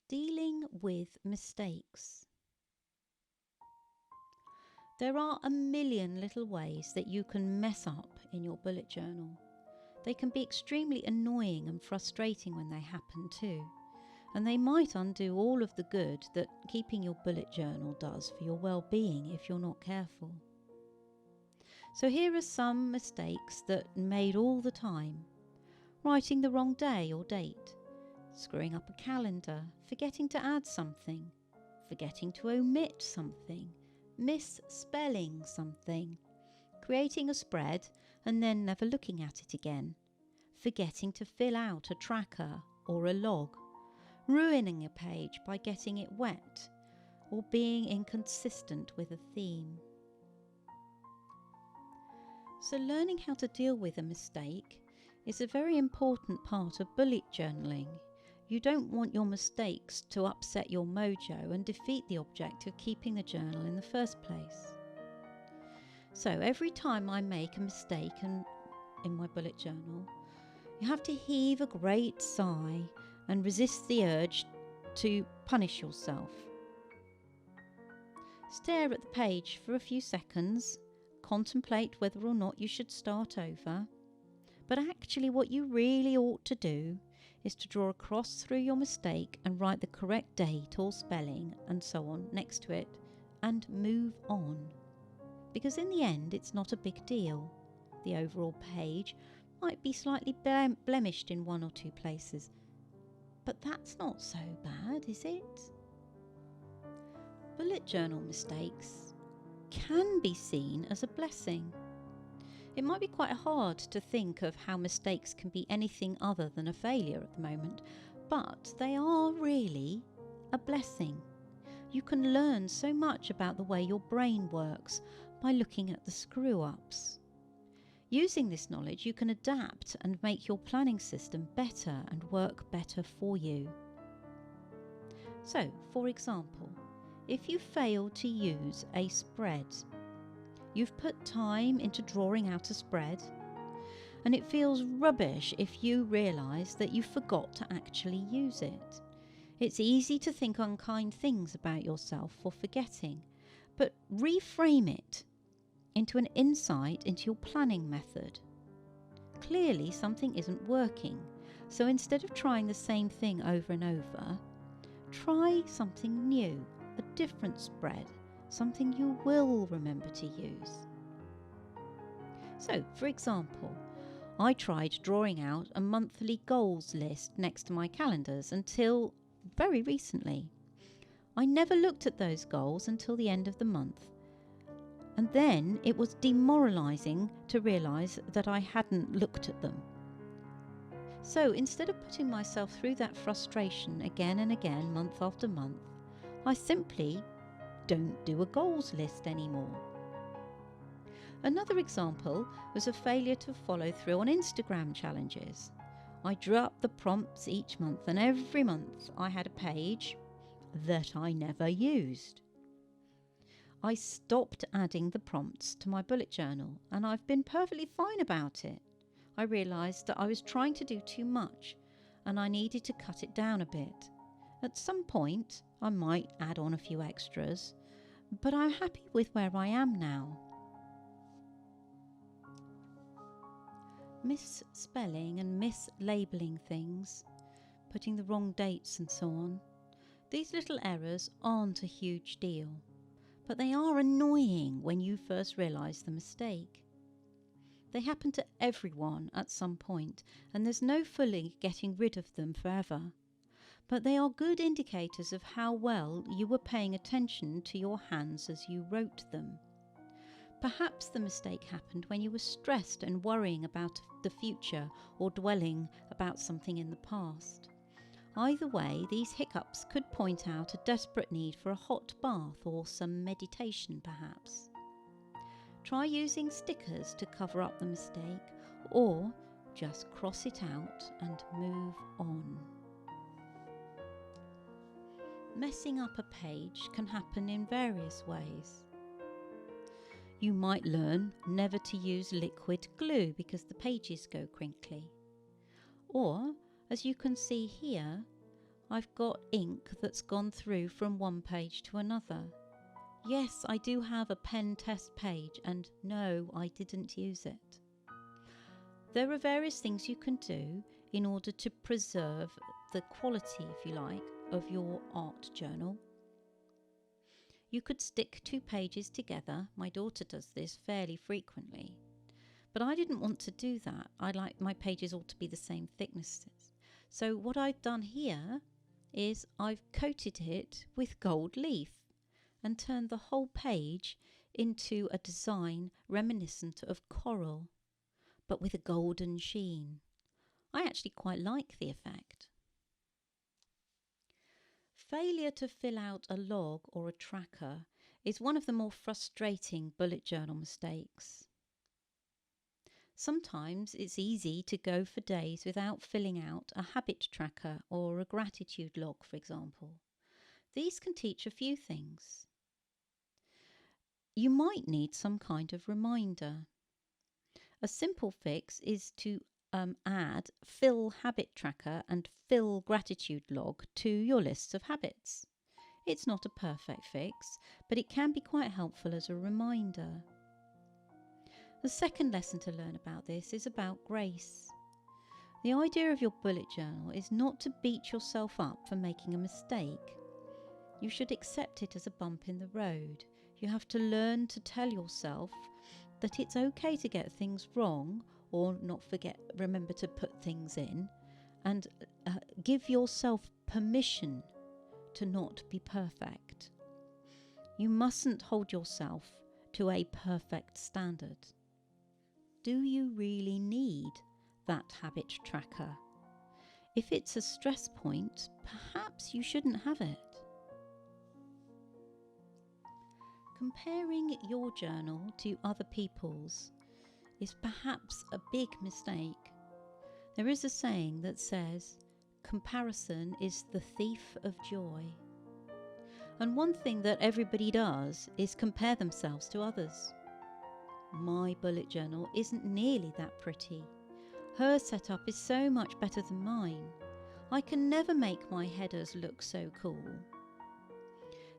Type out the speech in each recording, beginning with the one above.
Dealing with mistakes. There are a million little ways that you can mess up in your bullet journal. They can be extremely annoying and frustrating when they happen too, and they might undo all of the good that keeping your bullet journal does for your well-being if you're not careful. So here are some mistakes that made all the time. Writing the wrong day or date, screwing up a calendar, forgetting to add something, forgetting to omit something, misspelling something, creating a spread and then never looking at it again, forgetting to fill out a tracker or a log, ruining a page by getting it wet, or being inconsistent with a theme. So learning how to deal with a mistake is a very important part of bullet journaling. You don't want your mistakes to upset your mojo and defeat the object of keeping the journal in the first place. So every time I make a mistake in my bullet journal, you have to heave a great sigh and resist the urge to punish yourself. Stare at the page for a few seconds, contemplate whether or not you should start over. But actually what you really ought to do is to draw a cross through your mistake and write the correct date or spelling and so on next to it and move on. Because in the end it's not a big deal. The overall page might be slightly blemished in one or two places, but that's not so bad, is it? Bullet journal mistakes can be seen as a blessing. It might be quite hard to think of how mistakes can be anything other than a failure at the moment, but they are really a blessing. You can learn so much about the way your brain works by looking at the screw-ups. Using this knowledge, you can adapt and make your planning system better and work better for you. So, for example, if you fail to use a spread, you've put time into drawing out a spread, and it feels rubbish if you realise that you forgot to actually use it. It's easy to think unkind things about yourself for forgetting, but reframe it into an insight into your planning method. Clearly something isn't working, so instead of trying the same thing over and over, try something new, a different spread, something you will remember to use. So, for example, I tried drawing out a monthly goals list next to my calendars until very recently. I never looked at those goals until the end of the month, and then it was demoralising to realise that I hadn't looked at them. So instead of putting myself through that frustration again and again, month after month, I simply don't do a goals list anymore. Another example was a failure to follow through on Instagram challenges. I drew up the prompts each month, and every month I had a page that I never used. I stopped adding the prompts to my bullet journal, and I've been perfectly fine about it. I realised that I was trying to do too much and I needed to cut it down a bit. At some point I might add on a few extras, but I'm happy with where I am now. Misspelling and mislabelling things, putting the wrong dates and so on. These little errors aren't a huge deal, but they are annoying when you first realise the mistake. They happen to everyone at some point, and there's no fully getting rid of them forever. But they are good indicators of how well you were paying attention to your hands as you wrote them. Perhaps the mistake happened when you were stressed and worrying about the future or dwelling about something in the past. Either way, these hiccups could point out a desperate need for a hot bath or some meditation perhaps. Try using stickers to cover up the mistake, or just cross it out and move on. Messing up a page can happen in various ways. You might learn never to use liquid glue because the pages go crinkly. Or, as you can see here, I've got ink that's gone through from one page to another. Yes, I do have a pen test page, and no, I didn't use it. There are various things you can do in order to preserve the quality, if you like, of your art journal. You could stick 2 pages together. My daughter does this fairly frequently. But I didn't want to do that. I like my pages all to be the same thicknesses. So what I've done here is I've coated it with gold leaf and turned the whole page into a design reminiscent of coral, but with a golden sheen. I actually quite like the effect. Failure to fill out a log or a tracker is one of the more frustrating bullet journal mistakes. Sometimes it's easy to go for days without filling out a habit tracker or a gratitude log, for example. These can teach a few things. You might need some kind of reminder. A simple fix is to add fill habit tracker and fill gratitude log to your lists of habits. It's not a perfect fix, but it can be quite helpful as a reminder. The second lesson to learn about this is about grace. The idea of your bullet journal is not to beat yourself up for making a mistake. You should accept it as a bump in the road. You have to learn to tell yourself that it's okay to get things wrong or not remember to put things in, and give yourself permission to not be perfect. You mustn't hold yourself to a perfect standard. Do you really need that habit tracker? If it's a stress point, perhaps you shouldn't have it. Comparing your journal to other people's is perhaps a big mistake. There is a saying that says, comparison is the thief of joy. And one thing that everybody does is compare themselves to others. My bullet journal isn't nearly that pretty. Her setup is so much better than mine. I can never make my headers look so cool.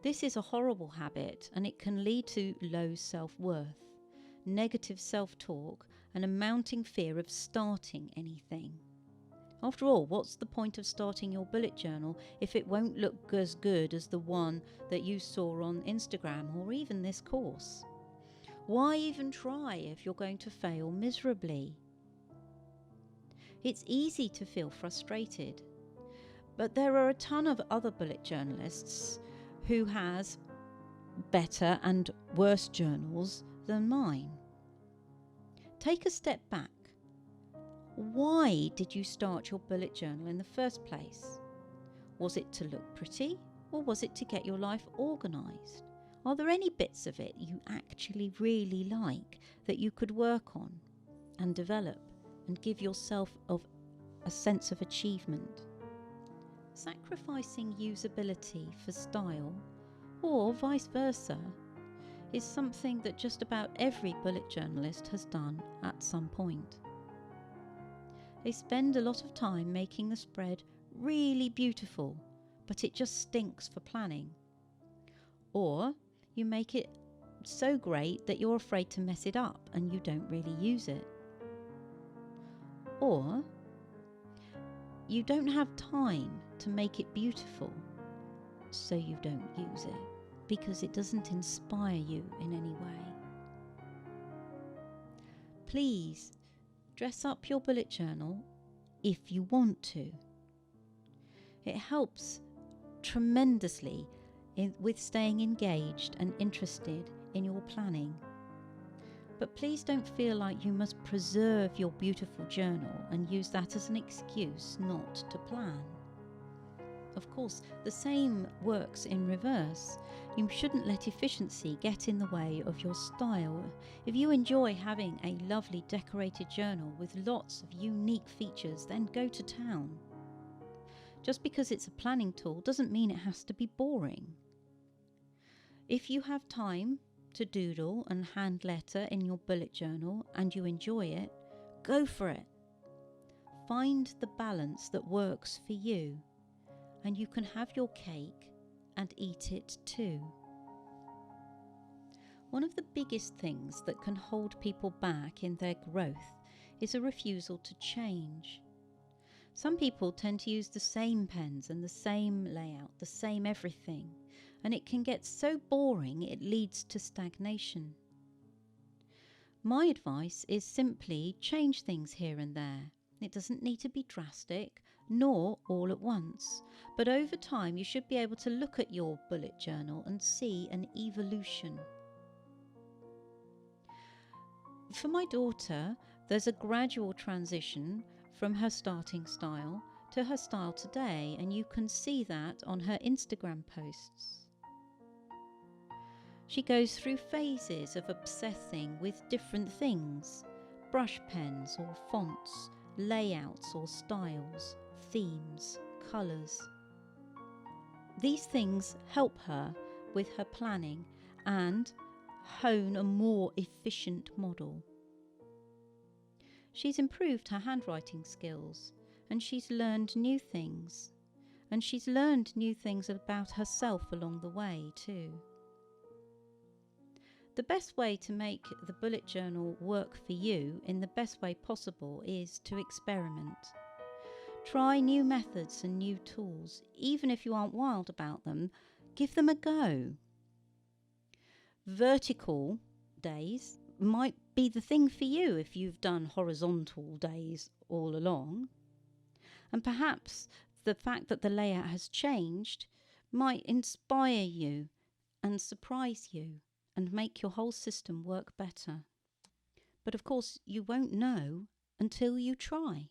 This is a horrible habit, and it can lead to low self-worth, negative self-talk, and a mounting fear of starting anything. After all, what's the point of starting your bullet journal if it won't look as good as the one that you saw on Instagram or even this course? Why even try if you're going to fail miserably? It's easy to feel frustrated, but there are a ton of other bullet journalists who has better and worse journals than mine. Take a step back. Why did you start your bullet journal in the first place? Was it to look pretty, or was it to get your life organised? Are there any bits of it you actually really like that you could work on and develop and give yourself a sense of achievement? Sacrificing usability for style, or vice versa, is something that just about every bullet journalist has done at some point. They spend a lot of time making the spread really beautiful, but it just stinks for planning. Or you make it so great that you're afraid to mess it up and you don't really use it. Or you don't have time to make it beautiful, so you don't use it because it doesn't inspire you in any way. Please dress up your bullet journal if you want to. It helps tremendously with staying engaged and interested in your planning. But please don't feel like you must preserve your beautiful journal and use that as an excuse not to plan. Of course, the same works in reverse. You shouldn't let efficiency get in the way of your style. If you enjoy having a lovely decorated journal with lots of unique features, then go to town. Just because it's a planning tool doesn't mean it has to be boring. If you have time to doodle and hand letter in your bullet journal and you enjoy it, go for it. Find the balance that works for you and you can have your cake and eat it too. One of the biggest things that can hold people back in their growth is a refusal to change. Some people tend to use the same pens and the same layout, the same everything, and it can get so boring it leads to stagnation. My advice is simply change things here and there. It doesn't need to be drastic, nor all at once, but over time you should be able to look at your bullet journal and see an evolution. For my daughter, there's a gradual transition from her starting style to her style today, and you can see that on her Instagram posts. She goes through phases of obsessing with different things, brush pens or fonts, layouts or styles, themes, colours. These things help her with her planning and hone a more efficient model. She's improved her handwriting skills, and she's learned new things. And she's learned new things about herself along the way too. The best way to make the bullet journal work for you in the best way possible is to experiment. Try new methods and new tools. Even if you aren't wild about them, give them a go. Vertical days might be the thing for you if you've done horizontal days all along. And perhaps the fact that the layout has changed might inspire you and surprise you and make your whole system work better. But of course, you won't know until you try.